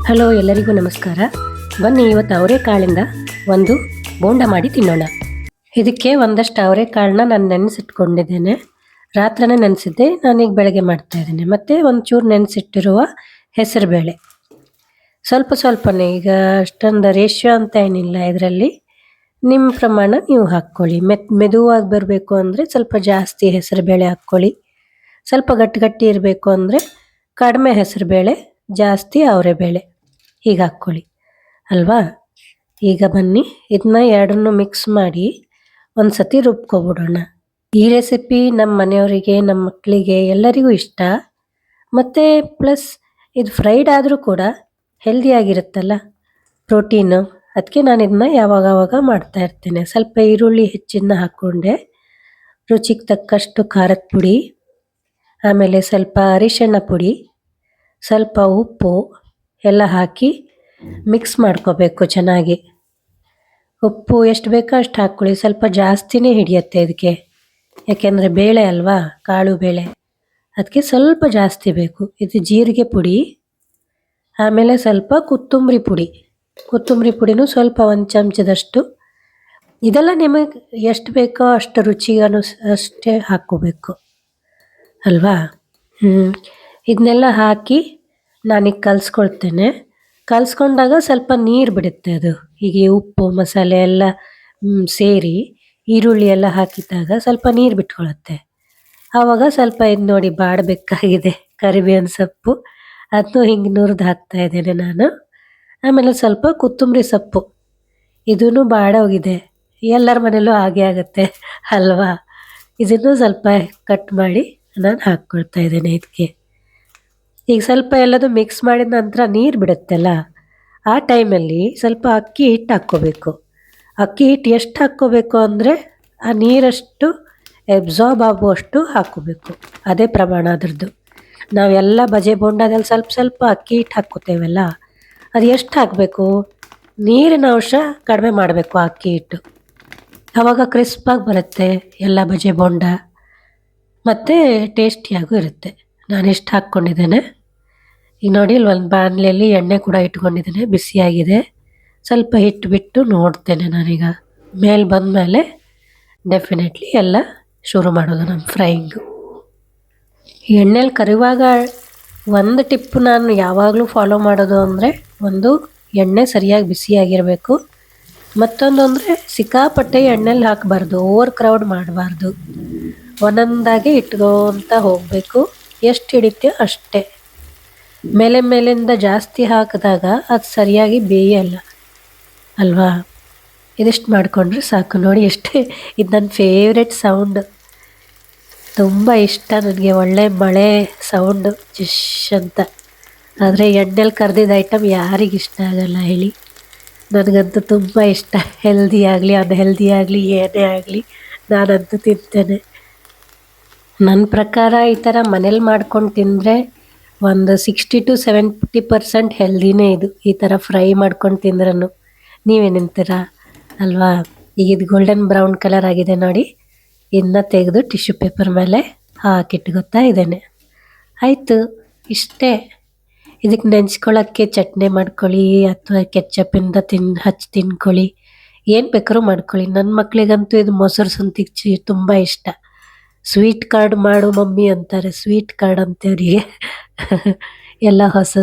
Hello, ಎಲ್ಲರಿಗೂ ನಮಸ್ಕಾರ. ಬನ್ನಿ ಇವತ್ತು ಅವರೆಕಾಳಿಂದ ಒಂದು ಬೋಂಡ ಮಾಡಿ ತಿನ್ನೋಣ. ಇದಕ್ಕೆ ಒಂದಷ್ಟು ಅವರೆಕಾಳನ್ನ ನಾನು ನೆನೆಸಿಟ್ಕೊಂಡಿದ್ದೇನೆ. ರಾತ್ರಿನೇ ನೆನೆಸಿದ್ದೆ, ನಾನೀಗ ಬೆಳಗ್ಗೆ ಮಾಡ್ತಾ ಇದ್ದೇನೆ. ಮತ್ತು ಒಂಚೂರು ನೆನೆಸಿಟ್ಟಿರುವ ಹೆಸರುಬೇಳೆ, ಸ್ವಲ್ಪನೇ, ಈಗ ಅಷ್ಟೊಂದು ರೇಷಿಯೋ ಅಂತ ಏನಿಲ್ಲ ಇದರಲ್ಲಿ. ನಿಮ್ಮ ಪ್ರಮಾಣ ನೀವು ಹಾಕ್ಕೊಳ್ಳಿ. ಮೆದುವಾಗಿ ಬರಬೇಕು ಅಂದರೆ ಸ್ವಲ್ಪ ಜಾಸ್ತಿ ಹೆಸರುಬೇಳೆ ಹಾಕ್ಕೊಳ್ಳಿ. ಸ್ವಲ್ಪ ಗಟ್ಟಿ ಇರಬೇಕು ಅಂದರೆ ಕಡಿಮೆ ಹೆಸರುಬೇಳೆ, ಜಾಸ್ತಿ ಅವರೆಬೇಳೆ ಹೀಗೆ ಹಾಕ್ಕೊಳ್ಳಿ ಅಲ್ವಾ. ಈಗ ಬನ್ನಿ ಇದನ್ನ ಎರಡನ್ನೂ ಮಿಕ್ಸ್ ಮಾಡಿ ಒಂದು ಸತಿ ರುಬ್ಕೊಬಿಡೋಣ. ಈ ರೆಸಿಪಿ ನಮ್ಮ ಮನೆಯವರಿಗೆ, ನಮ್ಮ ಮಕ್ಕಳಿಗೆ ಎಲ್ಲರಿಗೂ ಇಷ್ಟ. ಮತ್ತು ಪ್ಲಸ್ ಇದು ಫ್ರೈಡ್ ಆದರೂ ಕೂಡ ಹೆಲ್ದಿಯಾಗಿರುತ್ತಲ್ಲ, ಪ್ರೋಟೀನು. ಅದಕ್ಕೆ ನಾನು ಇದನ್ನ ಯಾವಾಗವಾಗ ಮಾಡ್ತಾ ಇರ್ತೇನೆ. ಸ್ವಲ್ಪ ಈರುಳ್ಳಿ ಹೆಚ್ಚಿನ ಹಾಕ್ಕೊಂಡೆ, ರುಚಿಗೆ ತಕ್ಕಷ್ಟು ಖಾರದ ಪುಡಿ, ಆಮೇಲೆ ಸ್ವಲ್ಪ ಅರಿಶಿಣ ಪುಡಿ, ಸ್ವಲ್ಪ ಉಪ್ಪು ಎಲ್ಲ ಹಾಕಿ ಮಿಕ್ಸ್ ಮಾಡ್ಕೋಬೇಕು ಚೆನ್ನಾಗಿ. ಉಪ್ಪು ಎಷ್ಟು ಬೇಕೋ ಅಷ್ಟು ಹಾಕ್ಕೊಳ್ಳಿ, ಸ್ವಲ್ಪ ಜಾಸ್ತಿನೇ ಹಿಡಿಯುತ್ತೆ ಇದಕ್ಕೆ, ಯಾಕೆಂದರೆ ಬೇಳೆ ಅಲ್ವಾ, ಕಾಳು ಬೇಳೆ, ಅದಕ್ಕೆ ಸ್ವಲ್ಪ ಜಾಸ್ತಿ ಬೇಕು. ಇದು ಜೀರಿಗೆ ಪುಡಿ, ಆಮೇಲೆ ಸ್ವಲ್ಪ ಕೊತ್ತಂಬರಿ ಪುಡಿನೂ ಸ್ವಲ್ಪ ಒಂದು ಚಮಚದಷ್ಟು. ಇದೆಲ್ಲ ನಿಮಗೆ ಎಷ್ಟು ಬೇಕೋ ಅಷ್ಟು ರುಚಿಗೆ ಅಷ್ಟೇ ಹಾಕ್ಕೋಬೇಕು ಅಲ್ವಾ. ಇದನ್ನೆಲ್ಲ ಹಾಕಿ ನಾನೀಗ ಕಲಿಸ್ಕೊಳ್ತೇನೆ. ಕಲಿಸ್ಕೊಂಡಾಗ ಸ್ವಲ್ಪ ನೀರು ಬಿಡುತ್ತೆ ಅದು. ಹೀಗೆ ಉಪ್ಪು ಮಸಾಲೆ ಎಲ್ಲ ಸೇರಿ ಈರುಳ್ಳಿ ಎಲ್ಲ ಹಾಕಿದಾಗ ಸ್ವಲ್ಪ ನೀರು ಬಿಟ್ಕೊಳ್ಳುತ್ತೆ. ಆವಾಗ ಸ್ವಲ್ಪ ಇದು ನೋಡಿ ಬಾಡಬೇಕಾಗಿದೆ ಕರಿಬೇವಿನ ಸೊಪ್ಪು, ಅದನ್ನು ಹಿಂಗೆ ನುರಿದು ಹಾಕ್ತಾ ಇದ್ದೇನೆ ನಾನು. ಆಮೇಲೆ ಸ್ವಲ್ಪ ಕೊತ್ತಂಬರಿ ಸೊಪ್ಪು, ಇದೂ ಬಾಡೋಗಿದೆ, ಎಲ್ಲರ ಮನೇಲೂ ಹಾಗೆ ಆಗುತ್ತೆ ಅಲ್ವಾ. ಇದನ್ನು ಸ್ವಲ್ಪ ಕಟ್ ಮಾಡಿ ನಾನು ಹಾಕ್ಕೊಳ್ತಾ ಇದ್ದೇನೆ ಇದಕ್ಕೆ. ಈಗ ಸ್ವಲ್ಪ ಎಲ್ಲದು ಮಿಕ್ಸ್ ಮಾಡಿದ ನಂತರ ನೀರು ಬಿಡುತ್ತಲ್ಲ, ಆ ಟೈಮಲ್ಲಿ ಸ್ವಲ್ಪ ಅಕ್ಕಿ ಹಿಟ್ಟು ಹಾಕ್ಕೋಬೇಕು. ಅಕ್ಕಿ ಹಿಟ್ಟು ಎಷ್ಟು ಹಾಕ್ಕೋಬೇಕು ಅಂದರೆ ಆ ನೀರಷ್ಟು ಎಬ್ಸಾರ್ಬ್ ಆಗುವಷ್ಟು ಹಾಕ್ಕೋಬೇಕು, ಅದೇ ಪ್ರಮಾಣ ಅದರದ್ದು. ನಾವೆಲ್ಲ ಬಜೆ ಬೋಂಡದಲ್ಲಿ ಸ್ವಲ್ಪ ಅಕ್ಕಿ ಹಿಟ್ಟು ಹಾಕ್ಕೋತೇವಲ್ಲ, ಅದು ಎಷ್ಟು ಹಾಕಬೇಕು, ನೀರಿನ ಅಂಶ ಕಡಿಮೆ ಮಾಡಬೇಕು ಆ ಅಕ್ಕಿ ಹಿಟ್ಟು. ಆವಾಗ ಕ್ರಿಸ್ಪಾಗಿ ಬರುತ್ತೆ ಎಲ್ಲ ಬಜೆ ಬೋಂಡ, ಮತ್ತು ಟೇಸ್ಟಿಯಾಗೂ ಇರುತ್ತೆ. ನಾನು ಎಷ್ಟು ಹಾಕ್ಕೊಂಡಿದ್ದೇನೆ ಈಗ ನೋಡಿ. ಇಲ್ಲಿ ಒಂದು ಬಾಣಲೆಯಲ್ಲಿ ಎಣ್ಣೆ ಕೂಡ ಇಟ್ಕೊಂಡಿದ್ದೇನೆ, ಬಿಸಿಯಾಗಿದೆ. ಸ್ವಲ್ಪ ಹಿಟ್ಟು ಬಿಟ್ಟು ನೋಡ್ತೇನೆ ನಾನೀಗ. ಮೇಲೆ ಬಂದಮೇಲೆ ಡೆಫಿನೆಟ್ಲಿ ಎಲ್ಲ ಶುರು ಮಾಡೋದು ನಮ್ಮ ಫ್ರೈಯಿಂಗು. ಎಣ್ಣೆಲಿ ಕರಿವಾಗ ಒಂದು ಟಿಪ್ಪು ನಾನು ಯಾವಾಗಲೂ ಫಾಲೋ ಮಾಡೋದು ಅಂದರೆ, ಒಂದು ಎಣ್ಣೆ ಸರಿಯಾಗಿ ಬಿಸಿಯಾಗಿರಬೇಕು. ಮತ್ತೊಂದು ಅಂದರೆ ಸಿಕ್ಕಾಪಟ್ಟೆ ಎಣ್ಣೆಲಿ ಹಾಕಬಾರ್ದು, ಓವರ್ ಕ್ರೌಡ್ ಮಾಡಬಾರ್ದು. ಒಂದೊಂದಾಗೆ ಇಟ್ಕೊಂತ ಹೋಗಬೇಕು, ಎಷ್ಟು ಹಿಡಿತೀಯೋ ಅಷ್ಟೇ. ಮೇಲಿಂದ ಜಾಸ್ತಿ ಹಾಕಿದಾಗ ಅದು ಸರಿಯಾಗಿ ಬೇಯಲ್ಲ ಅಲ್ವಾ. ಇದಿಷ್ಟು ಮಾಡಿಕೊಂಡ್ರೆ ಸಾಕು. ನೋಡಿ ಎಷ್ಟೇ, ಇದು ನನ್ನ ಫೇವ್ರೆಟ್ ಸೌಂಡ್, ತುಂಬ ಇಷ್ಟ ನನಗೆ. ಒಳ್ಳೆ ಮಳೆ ಸೌಂಡು ಜಿಶ್ ಅಂತ. ಆದರೆ ಎಣ್ಣೆಲಿ ಕರೆದಿದ್ದ ಐಟಮ್ ಯಾರಿಗಿಷ್ಟ ಆಗಲ್ಲ ಹೇಳಿ. ನನಗಂತೂ ತುಂಬ ಇಷ್ಟ. ಹೆಲ್ದಿ ಆಗಲಿ ಅನ್ಹೆಲ್ದಿ ಆಗಲಿ ಏನೇ ಆಗಲಿ ನಾನಂತೂ ತಿಂತೇನೆ. ನನ್ನ ಪ್ರಕಾರ ಈ ಥರ ಮನೇಲಿ ಮಾಡ್ಕೊಂಡು ತಿಂದರೆ ಒಂದು 60 to 70% ಹೆಲ್ದಿನೇ ಇದು, ಈ ಥರ ಫ್ರೈ ಮಾಡ್ಕೊಂಡು ತಿಂದ್ರೂ. ನೀವೇನಂತೀರ ಅಲ್ವಾ. ಈಗ ಇದು ಗೋಲ್ಡನ್ ಬ್ರೌನ್ ಕಲರ್ ಆಗಿದೆ ನೋಡಿ, ಇದನ್ನ ತೆಗೆದು ಟಿಶ್ಯೂ ಪೇಪರ್ ಮೇಲೆ ಹಾಕಿಟ್ಕೊತಾ ಇದ್ದೇನೆ. ಆಯಿತು, ಇಷ್ಟೇ. ಇದಕ್ಕೆ ನೆಂಚ್ಕೊಳ್ಳೋಕ್ಕೆ ಚಟ್ನಿ ಮಾಡ್ಕೊಳ್ಳಿ, ಅಥವಾ ಕೆಚ್ಚಪ್ಪಿಂದ ಹಚ್ಚಿ ತಿನ್ಕೊಳ್ಳಿ, ಏನು ಬೇಕಾದ್ರೂ ಮಾಡ್ಕೊಳ್ಳಿ. ನನ್ನ ಮಕ್ಕಳಿಗಂತೂ ಇದು ಮೊಸರು ಸಂತಿಗೆ ತುಂಬ ಇಷ್ಟ. ಸ್ವೀಟ್ ಕಾರ್ಡ್ ಮಾಡು ಮಮ್ಮಿ ಅಂತಾರೆ, ಸ್ವೀಟ್ ಕಾರ್ಡ್ ಅಂತೇವರಿಗೆ ಎಲ್ಲ ಹೊಸ.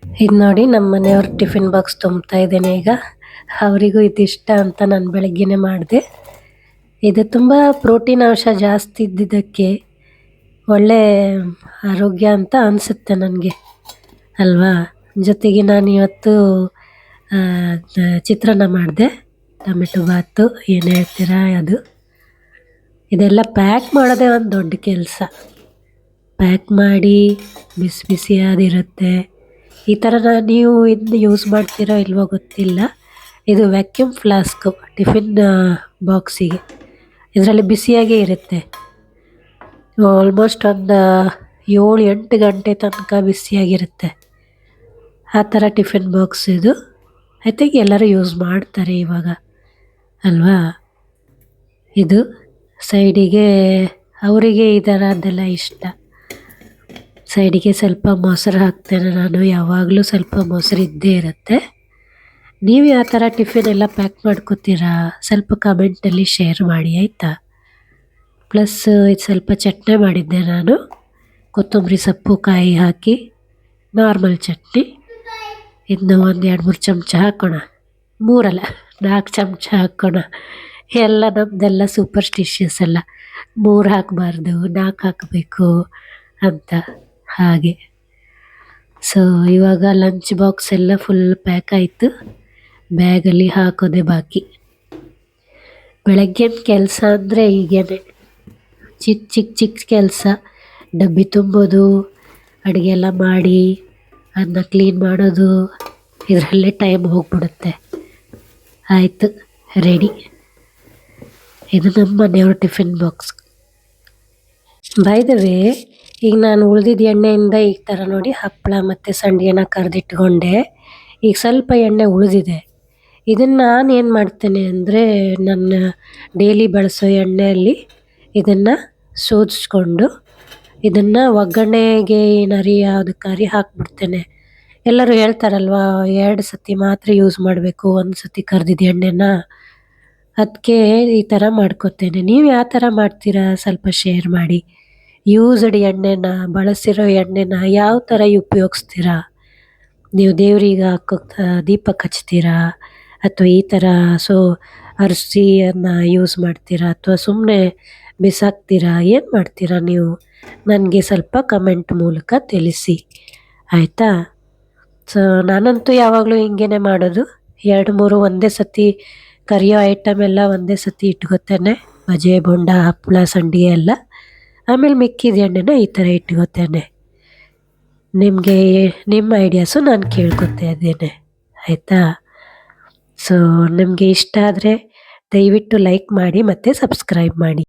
ಇದು ನೋಡಿ ನಮ್ಮ ಮನೆಯವ್ರ ಟಿಫಿನ್ ಬಾಕ್ಸ್ ತುಂಬ್ತಾ ಇದ್ದೇನೆ ಈಗ. ಅವರಿಗೂ ಇದಿಷ್ಟ ಅಂತ ನಾನು ಬೆಳಗ್ಗೆನೇ ಮಾಡಿದೆ. ಇದು ತುಂಬ ಪ್ರೋಟೀನ್ ಅಂಶ ಜಾಸ್ತಿ ಇದ್ದಿದ್ದಕ್ಕೆ ಒಳ್ಳೆ ಆರೋಗ್ಯ ಅಂತ ಅನಿಸುತ್ತೆ ನನಗೆ ಅಲ್ವಾ. ಜೊತೆಗೆ ನಾನು ಇವತ್ತು ಚಿತ್ರಾನ್ನ ಮಾಡಿದೆ, ಟೊಮೆಟೊ ಬಾತು. ಏನು ಹೇಳ್ತೀರಾ ಅದು. ಇದೆಲ್ಲ ಪ್ಯಾಕ್ ಮಾಡೋದೇ ಒಂದು ದೊಡ್ಡ ಕೆಲಸ. ಪ್ಯಾಕ್ ಮಾಡಿ ಬಿಸಿಯಾದಿರುತ್ತೆ. ಈ ಥರ ನೀವು ಇದನ್ನ ಯೂಸ್ ಮಾಡ್ತೀರೋ ಇಲ್ವೋ ಗೊತ್ತಿಲ್ಲ. ಇದು ವ್ಯಾಕ್ಯೂಮ್ ಫ್ಲಾಸ್ಕು ಟಿಫಿನ್ ಬಾಕ್ಸಿಗೆ. ಇದರಲ್ಲಿ ಬಿಸಿಯಾಗೇ ಇರುತ್ತೆ, ಆಲ್ಮೋಸ್ಟ್ ಒಂದು 7-8 ಗಂಟೆ ತನಕ ಬಿಸಿಯಾಗಿರುತ್ತೆ. ಆ ಥರ ಟಿಫಿನ್ ಬಾಕ್ಸ್ ಇದು. ಐ ಥಿಂಕ್ ಎಲ್ಲರೂ ಯೂಸ್ ಮಾಡ್ತಾರೆ ಇವಾಗ ಅಲ್ವಾ. ಇದು ಸೈಡಿಗೆ ಅವರಿಗೆ ಈ ಥರದ್ದೆಲ್ಲ ಇಷ್ಟ. ಸೈಡಿಗೆ ಸ್ವಲ್ಪ ಮೊಸರು ಹಾಕ್ತೇನೆ ನಾನು, ಯಾವಾಗಲೂ ಸ್ವಲ್ಪ ಮೊಸರು ಇದ್ದೇ ಇರುತ್ತೆ. ನೀವು ಯಾವ ಥರ ಟಿಫಿನ್ ಎಲ್ಲ ಪ್ಯಾಕ್ ಮಾಡ್ಕೋತೀರಾ ಸ್ವಲ್ಪ ಕಮೆಂಟಲ್ಲಿ ಶೇರ್ ಮಾಡಿ ಆಯಿತಾ. ಪ್ಲಸ್ ಇದು ಸ್ವಲ್ಪ ಚಟ್ನಿ ಮಾಡಿದ್ದೆ ನಾನು, ಕೊತ್ತಂಬರಿ ಸೊಪ್ಪು ಕಾಯಿ ಹಾಕಿ ನಾರ್ಮಲ್ ಚಟ್ನಿ. ಇನ್ನು ಒಂದು 2-3 ಚಮಚ ಹಾಕೋಣ, 3 ಅಲ್ಲ 4 ಚಮಚ ಹಾಕೋಣ. ಎಲ್ಲ ನಮ್ಮದೆಲ್ಲ ಸೂಪರ್ಸ್ಟಿಷಿಯಸ್ ಎಲ್ಲ 3 ಹಾಕಬಾರ್ದು 4 ಹಾಕಬೇಕು ಅಂತ ಹಾಗೆ. ಸೊ ಇವಾಗ ಲಂಚ್ ಬಾಕ್ಸ್ ಎಲ್ಲ ಫುಲ್ ಪ್ಯಾಕ್ ಆಯಿತು, ಬ್ಯಾಗಲ್ಲಿ ಹಾಕೋದೆ ಬಾಕಿ. ಬೆಳಗ್ಗಿನ ಕೆಲಸ ಅಂದರೆ ಹೀಗೇನೆ, ಚಿಕ್ಕ ಕೆಲಸ. ಡಬ್ಬಿ ತುಂಬೋದು, ಅಡುಗೆ ಎಲ್ಲ ಮಾಡಿ ಅದನ್ನ ಕ್ಲೀನ್ ಮಾಡೋದು, ಇದರಲ್ಲೇ ಟೈಮ್ ಹೋಗ್ಬಿಡುತ್ತೆ. ಆಯಿತು, ರೆಡಿ. ಇದು ನಮ್ಮ ಮನೆಯವ್ರ tiffin box. By the way, ಈಗ ನಾನು ಉಳಿದಿದ್ದ ಎಣ್ಣೆಯಿಂದ ಈ ಥರ ನೋಡಿ ಹಪ್ಪಳ ಮತ್ತು ಸಂಡಿಗೆನ ಕರೆದಿಟ್ಕೊಂಡೆ. ಈಗ ಸ್ವಲ್ಪ ಎಣ್ಣೆ ಉಳಿದಿದೆ. ಇದನ್ನು ನಾನು ಏನು ಮಾಡ್ತೇನೆ ಅಂದರೆ, ನನ್ನ ಡೈಲಿ ಬಳಸೋ ಎಣ್ಣೆಯಲ್ಲಿ ಇದನ್ನು ಸೋದಿಸ್ಕೊಂಡು ಇದನ್ನು ಒಗ್ಗರಣೆಗೆ ಏನಾರು ಯಾವುದಕ್ಕಾರಿ ಹಾಕ್ಬಿಡ್ತೇನೆ. ಎಲ್ಲರೂ ಹೇಳ್ತಾರಲ್ವ 2 ಸತಿ ಮಾತ್ರ ಯೂಸ್ ಮಾಡಬೇಕು, 1 ಸತಿ ಕರೆದಿದ್ದ ಎಣ್ಣೆನ. ಅದಕ್ಕೆ ಈ ಥರ ಮಾಡ್ಕೋತೇನೆ. ನೀವು ಯಾವ ಥರ ಮಾಡ್ತೀರಾ ಸ್ವಲ್ಪ ಶೇರ್ ಮಾಡಿ. ಯೂಸ್ಡ್ ಎಣ್ಣೆನ, ಬಳಸಿರೋ ಎಣ್ಣೆನ ಯಾವ ಥರ ಉಪಯೋಗಿಸ್ತೀರಾ ನೀವು? ದೇವರಿಗೆ ಹಾಕೋಕ್ಕೆ ದೀಪಕ್ಕೆ ಹಚ್ತೀರಾ, ಅಥವಾ ಈ ಥರ ಅರಿಸಿಯನ್ನು ಯೂಸ್ ಮಾಡ್ತೀರಾ, ಅಥವಾ ಸುಮ್ಮನೆ ಬಿಸಾಕ್ತೀರಾ, ಏನು ಮಾಡ್ತೀರಾ ನೀವು? ನನಗೆ ಸ್ವಲ್ಪ ಕಮೆಂಟ್ ಮೂಲಕ ತಿಳಿಸಿ ಆಯಿತಾ. ಸೊ ನಾನಂತೂ ಯಾವಾಗಲೂ ಹಿಂಗೇ ಮಾಡೋದು, 2-3 ಒಂದೇ ಸತಿ ಕರಿಯೋ ಐಟಮ್ ಎಲ್ಲ ಒಂದೇ ಸತಿ ಇಟ್ಕೋತೇನೆ. ಬಜೆ, ಬೋಂಡ, ಹಪ್ಪಳ, ಸಂಡಿಗೆ ಎಲ್ಲ. ಆಮೇಲೆ ಮಿಕ್ಕಿದ ಎಣ್ಣೆನ ಈ ಥರ ಇಟ್ಕೋತೇನೆ. ನಿಮಗೆ ನಿಮ್ಮ ಐಡಿಯಾಸು ನಾನು ಕೇಳ್ಕೊತಾ ಇದ್ದೇನೆ ಆಯಿತಾ. ಸೊ ನಿಮಗೆ ಇಷ್ಟ ಆದರೆ ದಯವಿಟ್ಟು ಲೈಕ್ ಮಾಡಿ ಮತ್ತು ಸಬ್ಸ್ಕ್ರೈಬ್ ಮಾಡಿ.